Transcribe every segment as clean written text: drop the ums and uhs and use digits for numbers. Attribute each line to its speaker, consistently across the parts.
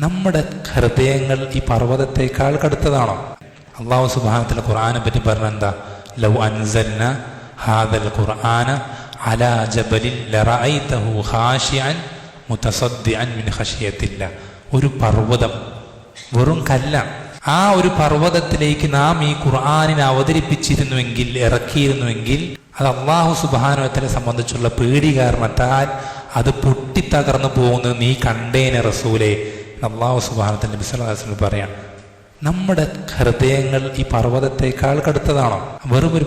Speaker 1: നമ്മുടെ ഹൃദയങ്ങൾ ഈ പർവ്വതത്തേക്കാൾ കടുത്തതാണോ? അല്ലാഹു സുബ്ഹാനഹു വ തആല ഖുർആനെ പറ്റി പറഞ്ഞെന്താ? ലൗ അൻസൽന ഹാദൽ ഖുർആന അലാ ജബലിൻ ലറഅയ്തഹു ഖാശിഅൻ മുതസദ്ദിഅൻ മിൻ ഖശിയത്തില്ലാ. ഒരു പർവ്വതം വെറും കല്ലാണ്. ആ ഒരു പർവ്വതത്തിലേക്ക് നാം ഈ ഖുർആനിനെ അവതരിപ്പിച്ചിരുന്നുവെങ്കിൽ, ഇറക്കിയിരുന്നുവെങ്കിൽ, അത് അല്ലാഹു സുബ്ഹാനഹു വ തആലയെ സംബന്ധിച്ചുള്ള പേടി കാരണത്താൽ അത് പൊട്ടിത്തകർന്നു പോകുന്നത് നീ കണ്ടേനെ റസൂലേ. അല്ലാഹു സുബ്ഹാനഹു വ തആല നബി സല്ലല്ലാഹു അലൈഹി വസല്ലം പറയാം, നമ്മുടെ ഹൃദയങ്ങൾ ഈ പർവ്വതത്തേക്കാൾ കടുത്തതാണോ? വെറും ഒരു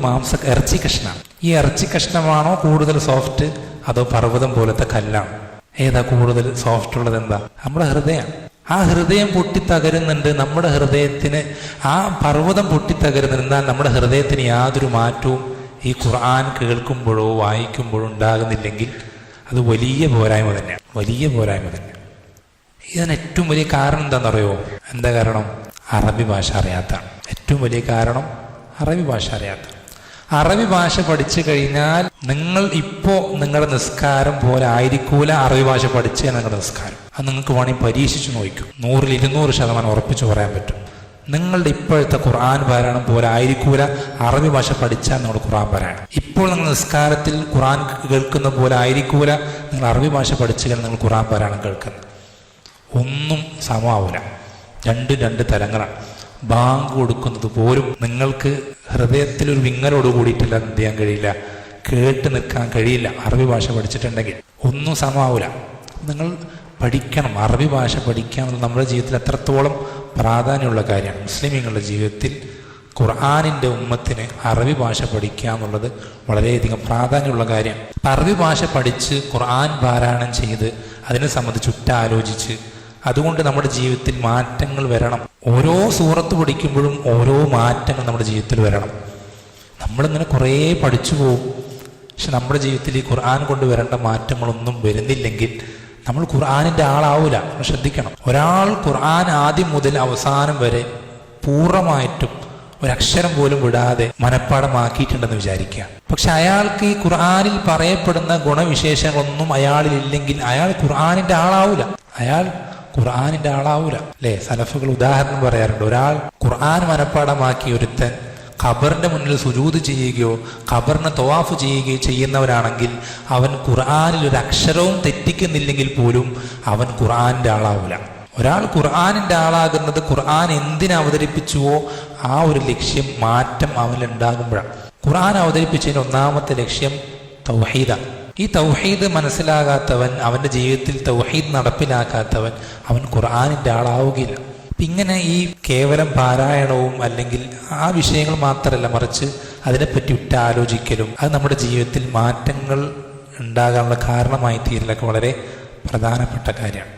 Speaker 1: ഇറച്ചി കഷ്ണമാണ്. ഈ ഇറച്ചി കഷ്ണമാണോ കൂടുതൽ സോഫ്റ്റ്, അതോ പർവ്വതം പോലത്തെ കല്ലാണ്? ഏതാ കൂടുതൽ സോഫ്റ്റ് ഉള്ളത്? എന്താ? നമ്മുടെ ഹൃദയം. ആ ഹൃദയം പൊട്ടിത്തകരുന്നുണ്ട്. നമ്മുടെ ഹൃദയത്തിന് ആ പർവ്വതം പൊട്ടിത്തകരുന്നുണ്ട്. എന്നാൽ നമ്മുടെ ഹൃദയത്തിന് യാതൊരു മാറ്റവും ഈ ഖുർആൻ കേൾക്കുമ്പോഴോ വായിക്കുമ്പോഴോ ഉണ്ടാകുന്നില്ലെങ്കിൽ അത് വലിയ പോരായ്മ തന്നെയാണ്. വലിയ പോരായ്മ തന്നെയാണ്. ഇതിന് ഏറ്റവും വലിയ കാരണം എന്താണെന്നറിയോ? എന്താ കാരണം? അറബി ഭാഷ അറിയാത്തതാണ്. ഏറ്റവും വലിയ കാരണം അറബി ഭാഷ അറിയാത്ത. അറബി ഭാഷ പഠിച്ചു കഴിഞ്ഞാൽ നിങ്ങൾ നിങ്ങളുടെ നിസ്കാരം പോലെ ആയിരിക്കൂല അറബി ഭാഷ പഠിച്ചാൽ നിങ്ങളുടെ നിസ്കാരം. അത് നിങ്ങൾക്ക് വേണമെങ്കിൽ പരീക്ഷിച്ച് നോക്കും. 100% ഉറപ്പിച്ച് പറയാൻ പറ്റും. നിങ്ങളുടെ ഇപ്പോഴത്തെ ഖുർആൻ പാരായണം പോലെ ആയിരിക്കൂല അറബി ഭാഷ പഠിച്ചാൽ നിങ്ങളുടെ ഖുർആൻ പാരായണം. ഇപ്പോൾ നിങ്ങൾ നിസ്കാരത്തിൽ ഖുർആൻ കേൾക്കുന്ന പോലെ ആയിരിക്കൂല നിങ്ങൾ അറബി ഭാഷ പഠിച്ചാൽ നിങ്ങൾ ഖുർആൻ പാരായണം കേൾക്കുന്നത്. ഒന്നും സമമാവില്ല. രണ്ട് തലങ്ങളാണ്. ബാങ്ക് കൊടുക്കുന്നത് പോലും നിങ്ങൾക്ക് ഹൃദയത്തിൽ ഒരു വിങ്ങലോട് കൂടിയിട്ടില്ല എന്ത് ചെയ്യാൻ കഴിയില്ല, കേട്ട് നിൽക്കാൻ കഴിയില്ല. അറബി ഭാഷ പഠിച്ചിട്ടുണ്ടെങ്കിൽ ഒന്നും സമമാവില്ല. നിങ്ങൾ പഠിക്കണം. അറബി ഭാഷ പഠിക്കുക എന്നുള്ളത് നമ്മുടെ ജീവിതത്തിൽ എത്രത്തോളം പ്രാധാന്യമുള്ള കാര്യമാണ്. മുസ്ലിമീങ്ങളുടെ ജീവിതത്തിൽ ഖുർആനിൻ്റെ ഉമ്മത്തിന് അറബി ഭാഷ പഠിക്കുക എന്നുള്ളത് വളരെയധികം പ്രാധാന്യമുള്ള കാര്യമാണ്. അറബി ഭാഷ പഠിച്ച് ഖുർആൻ പാരായണം ചെയ്ത് അതിനെ സംബന്ധിച്ച് ഉറ്റാലോചിച്ച് അതുകൊണ്ട് നമ്മുടെ ജീവിതത്തിൽ മാറ്റങ്ങൾ വരണം. ഓരോ സൂറത്ത് പഠിക്കുമ്പോഴും ഓരോ മാറ്റങ്ങൾ നമ്മുടെ ജീവിതത്തിൽ വരണം. നമ്മളിങ്ങനെ കുറേ പഠിച്ചു പോകും. പക്ഷെ നമ്മുടെ ജീവിതത്തിൽ ഈ ഖുർആൻ കൊണ്ട് വരേണ്ട മാറ്റങ്ങളൊന്നും വരുന്നില്ലെങ്കിൽ നമ്മൾ ഖുർആനിൻ്റെ ആളാവൂല. നമ്മൾ ശ്രദ്ധിക്കണം. ഒരാൾ ഖുർആൻ ആദ്യം മുതൽ അവസാനം വരെ പൂർണ്ണമായിട്ടും ഒരക്ഷരം പോലും വിടാതെ മനഃപ്പാടമാക്കിയിട്ടുണ്ടെന്ന് വിചാരിക്കുക. പക്ഷെ അയാൾക്ക് ഈ ഖുർആനിൽ പറയപ്പെടുന്ന ഗുണവിശേഷങ്ങളൊന്നും അയാളിൽ ഇല്ലെങ്കിൽ അയാൾ ഖുർആനിൻ്റെ ആളാവൂല. ഖുർആനിൻ്റെ ആളാവൂല അല്ലേ? സലഫുകൾ ഉദാഹരണം പറയാറുണ്ട്. ഒരാൾ ഖുർആൻ മനഃപ്പാടമാക്കി ഒരുത്തൻ ഖബറിന്റെ മുന്നിൽ സുജൂദ് ചെയ്യുകയോ ഖബറിനെ തവാഫ് ചെയ്യുകയോ ചെയ്യുന്നവരാണെങ്കിൽ അവൻ ഖുർആനിൽ ഒരു അക്ഷരവും തെറ്റിക്കുന്നില്ലെങ്കിൽ പോലും അവൻ ഖുർആനിൻ്റെ ആളാവൂല. ഒരാൾ ഖുർആനിൻ്റെ ആളാകുന്നത് ഖുർആൻ എന്തിനവതരിപ്പിച്ചുവോ ആ ഒരു ലക്ഷ്യം മാറ്റം അവനിലുണ്ടാകുമ്പോഴാണ്. ഖുർആൻ അവതരിപ്പിച്ചതിൻ്റെ ഒന്നാമത്തെ ലക്ഷ്യം തൗഹീദാണ്. ഈ തൗഹീദ് മനസ്സിലാകാത്തവൻ, അവൻ്റെ ജീവിതത്തിൽ തൗഹീദ് നടപ്പിലാക്കാത്തവൻ അവൻ ഖുർആനിൻ്റെ ആളാവുകയില്ല. ഇങ്ങനെ ഈ കേവലം പാരായണവും അല്ലെങ്കിൽ ആ വിഷയങ്ങൾ മാത്രമല്ല, മറിച്ച് അതിനെപ്പറ്റി ഉറ്റാലോചിക്കലും അത് നമ്മുടെ ജീവിതത്തിൽ മാറ്റങ്ങൾ ഉണ്ടാകാനുള്ള കാരണമായി തീരലൊക്കെ വളരെ പ്രധാനപ്പെട്ട കാര്യമാണ്.